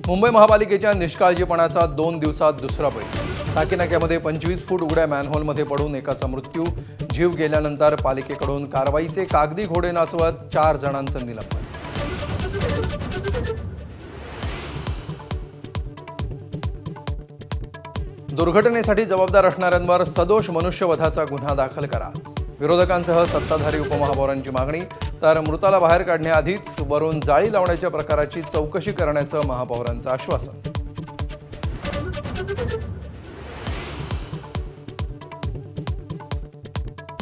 मुंबई महापालिकेच्या निष्काळजीपणाचा 2 दिवसात दुसरा बळी। साकीनाक्यामध्ये 25 फूट उघड्या मॅनहोलमध्ये पडून एकाचा मृत्यू, जीव गेल्यानंतर पालिकेकडून कारवाईचे कागदी घोडे नाचवत 4 जणांचं निलंबन। दुर्घटनेसाठी जबाबदार असणाऱ्यांवर सदोष मनुष्यवधाचा गुन्हा दाखल करा। विरोधकांसह सत्ताधारी उपमहापौरांची मागणी। तर मृताला बाहेर काढण्याआधीच वरून जाळी लावण्याच्या प्रकाराची चौकशी करण्याचं महापौरांचं आश्वासन।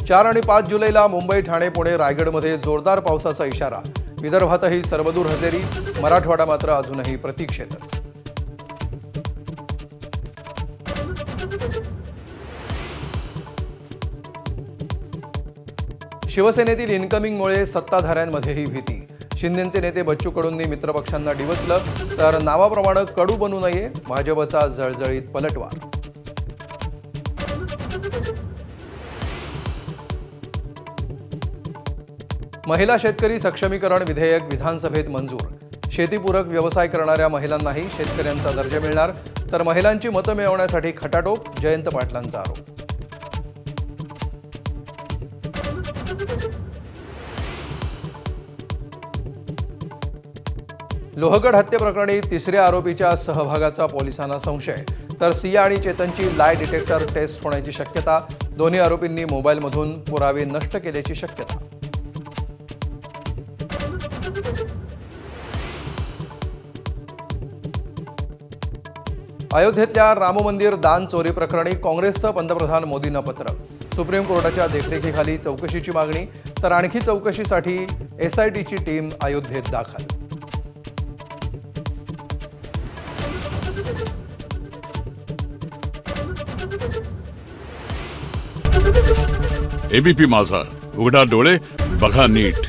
4 आणि 5 जुलैला मुंबई, ठाणे, पुणे, रायगडमध्ये जोरदार पावसाचा इशारा। विदर्भातही सर्वदूर हजेरी, मराठवाडा मात्र अजूनही प्रतीक्षेतच। शिवसेनेतील इनकमिंगमुळे सत्ताधाऱ्यांमध्येही भीती। शिंदेचे नेते बच्चू कडूंनी मित्रपक्षांना डिवचलं, तर नावाप्रमाणे कडू बनू नये, भाजपचा जळजळीत पलटवार। महिला शेतकरी सक्षमीकरण विधेयक विधानसभेत मंजूर। शेतीपूरक व्यवसाय करणाऱ्या महिलांनाही शेतकऱ्यांचा दर्जा मिळणार, तर महिलांची मतं मिळवण्यासाठी खटाटोप, जयंत पाटलांचा आरोप। लोहगड हत्येप्रकरणी 3ऱ्या आरोपीच्या सहभागाचा पोलिसांना संशय। तर सिया आणि चेतनची लाय डिटेक्टर टेस्ट होण्याची शक्यता। दोन्ही आरोपींनी मोबाईलमधून पुरावे नष्ट केल्याची शक्यता। अयोध्येतल्या राम मंदिर दान चोरी प्रकरणी काँग्रेसचं पंतप्रधान मोदींना पत्र। सुप्रीम कोर्टाच्या देखरेखीखाली चौकशीची मागणी। तर आणखी चौकशीसाठी SITची टीम अयोध्येत दाखल। ABP माझा, उघडा डोळे बघा नीट।